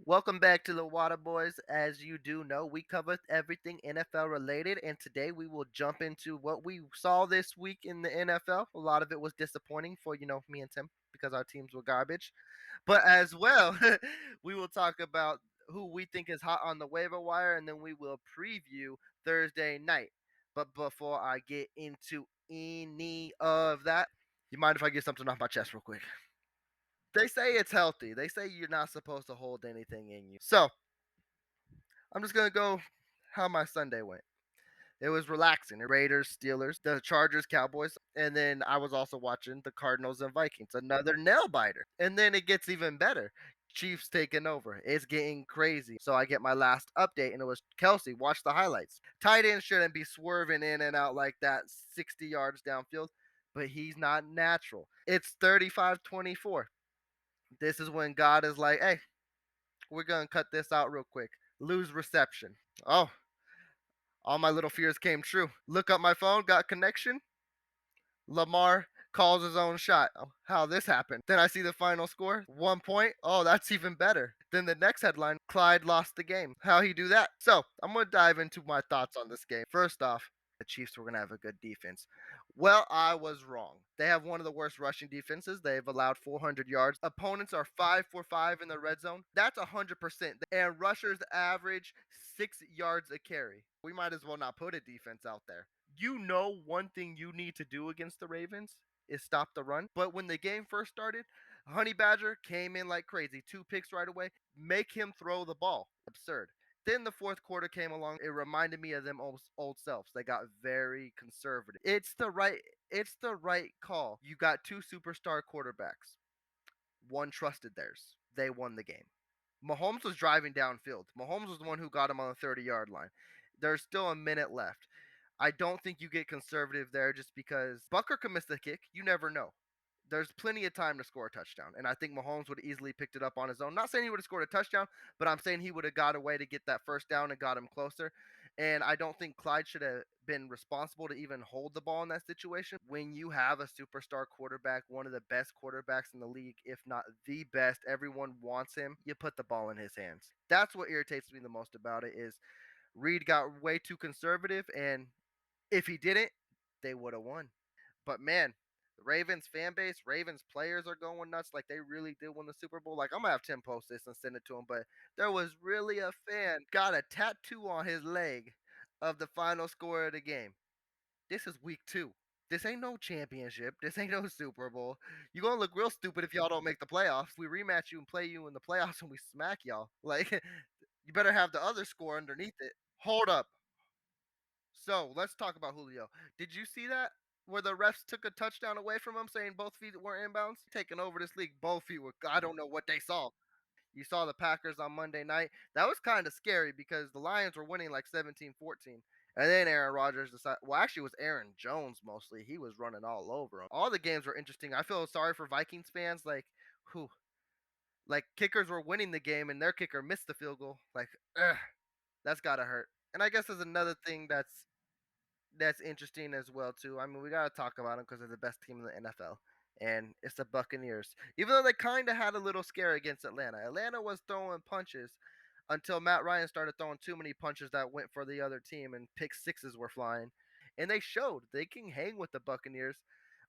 Welcome back to the Water Boys. As you do know, we cover everything NFL related, and today we will jump into what we saw this week in the NFL. A lot of it was disappointing for me and Tim because our teams were garbage. But as well, we will talk about who we think is hot on the waiver wire, and then we will preview Thursday night. But before I get into any of that, you mind if I get something off my chest real quick? They say it's healthy. They say you're not supposed to hold anything in you. So I'm just gonna go how my Sunday went. It was relaxing. The Raiders, Steelers, the Chargers, Cowboys, and then I was also watching the Cardinals and Vikings. Another nail biter. And then it gets even better. Chiefs taking over. It's getting crazy. So I get my last update, and it was Kelsey. Watch the highlights. Tight end shouldn't be swerving in and out like that 60 yards downfield, but he's not natural. It's 35-24. This is when God is like, hey, we're going to cut this out real quick. Lose reception. Oh, all my little fears came true. Look up my phone, got connection. Lamar calls his own shot. Oh, how this happened. Then I see the final score, 1 point. Oh, that's even better. Then the next headline, Clyde lost the game. How he do that? So I'm gonna dive into my thoughts on this game. First off, the Chiefs were gonna have a good defense. Well, I was wrong. They have one of the worst rushing defenses. They've allowed 400 yards. Opponents are 5 for 5 in the red zone. That's 100%. And rushers average 6 yards a carry. We might as well not put a defense out there. One thing you need to do against the Ravens is stop the run. But when the game first started, Honey Badger came in like crazy. 2 picks right away. Make him throw the ball. Absurd. Then the fourth quarter came along. It reminded me of them old selves. They got very conservative. It's the right call. You got two superstar quarterbacks. One trusted theirs. They won the game. Mahomes was driving downfield. Mahomes was the one who got him on the 30-yard line. There's still a minute left. I don't think you get conservative there just because Bucker could miss the kick. You never know. There's plenty of time to score a touchdown. And I think Mahomes would have easily picked it up on his own. Not saying he would have scored a touchdown, but I'm saying he would have got a way to get that first down and got him closer. And I don't think Clyde should have been responsible to even hold the ball in that situation. When you have a superstar quarterback, one of the best quarterbacks in the league, if not the best, everyone wants him, you put the ball in his hands. That's what irritates me the most about it is Reed got way too conservative, and if he didn't, they would have won. But man, the Ravens fan base, Ravens players are going nuts. Like they really did win the Super Bowl. Like I'm gonna have Tim post this and send it to him. But there was really a fan got a tattoo on his leg of the final score of the game. This is week 2. This ain't no championship. This ain't no Super Bowl. You gonna look real stupid if y'all don't make the playoffs. We rematch you and play you in the playoffs and we smack y'all. Like you better have the other score underneath it. Hold up. So let's talk about Julio. Did you see that? Where the refs took a touchdown away from him, saying both feet weren't inbounds? Taking over this league, both feet were. I don't know what they saw. You saw the Packers on Monday night. That was kind of scary because the Lions were winning like 17-14. And then Aaron Rodgers decided, well, actually, it was Aaron Jones mostly. He was running all over him. All the games were interesting. I feel sorry for Vikings fans. Who, kickers were winning the game and their kicker missed the field goal. Ugh, that's got to hurt. And I guess there's another thing that's interesting as well too. I mean, we gotta talk about them because they're the best team in the NFL, and it's the Buccaneers. Even though they kind of had a little scare against Atlanta, Atlanta was throwing punches until Matt Ryan started throwing too many punches that went for the other team, and pick sixes were flying, and they showed they can hang with the Buccaneers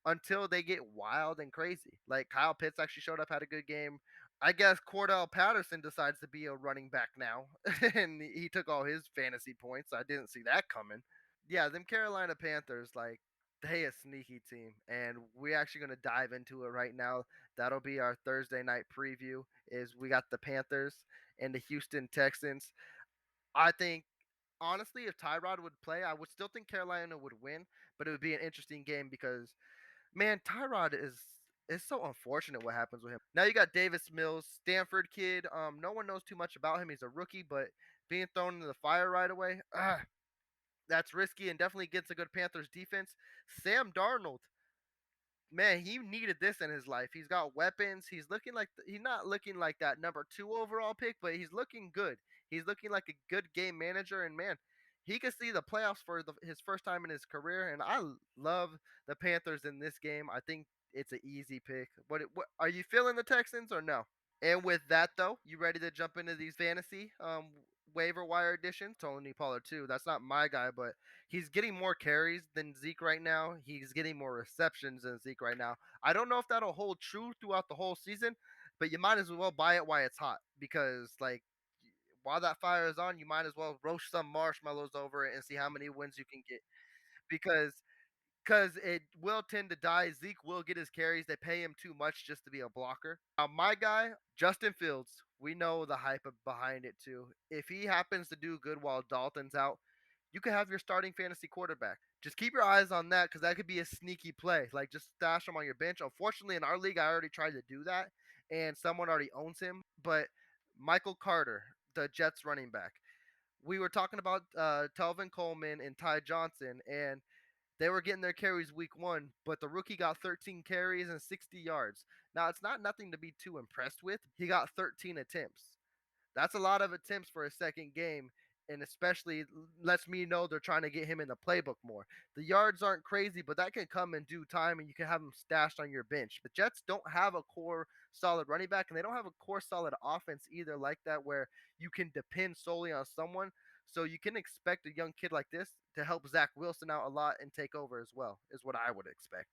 until they get wild and crazy. Like Kyle Pitts actually showed up, had a good game. I guess Cordell Patterson decides to be a running back now, and he took all his fantasy points. I didn't see that coming. Yeah, them Carolina Panthers, like they a sneaky team, and we're actually gonna dive into it right now. That'll be our Thursday night preview. Is we got the Panthers and the Houston Texans. I think honestly, if Tyrod would play, I would still think Carolina would win, but it would be an interesting game because man, Tyrod is. It's so unfortunate what happens with him. Now you got Davis Mills, Stanford kid. No one knows too much about him. He's a rookie, but being thrown into the fire right away, that's risky and definitely gets a good Panthers defense. Sam Darnold, man, he needed this in his life. He's got weapons. He's not looking like that number 2 overall pick, but he's looking good. He's looking like a good game manager, and man, he could see the playoffs for his first time in his career. And I love the Panthers in this game. I think it's an easy pick. What are you feeling the Texans or no? And with that though, you ready to jump into these fantasy waiver wire editions? Tony Pollard too. That's not my guy, but he's getting more carries than Zeke right now. He's getting more receptions than Zeke right now. I don't know if that'll hold true throughout the whole season, but you might as well buy it while it's hot because like while that fire is on, you might as well roast some marshmallows over it and see how many wins you can get because it will tend to die. Zeke will get his carries. They pay him too much just to be a blocker. My guy, Justin Fields, we know the hype behind it too. If he happens to do good while Dalton's out, you could have your starting fantasy quarterback. Just keep your eyes on that because that could be a sneaky play. Like just stash him on your bench. Unfortunately, in our league, I already tried to do that, and someone already owns him. But Michael Carter, the Jets running back, we were talking about Telvin Coleman and Ty Johnson, and they were getting their carries week one, but the rookie got 13 carries and 60 yards. Now, it's not nothing to be too impressed with. He got 13 attempts. That's a lot of attempts for a second game, and especially lets me know they're trying to get him in the playbook more. The yards aren't crazy, but that can come in due time, and you can have him stashed on your bench. The Jets don't have a core solid running back, and they don't have a core solid offense either, like that, where you can depend solely on someone. So you can expect a young kid like this to help Zach Wilson out a lot and take over as well, is what I would expect.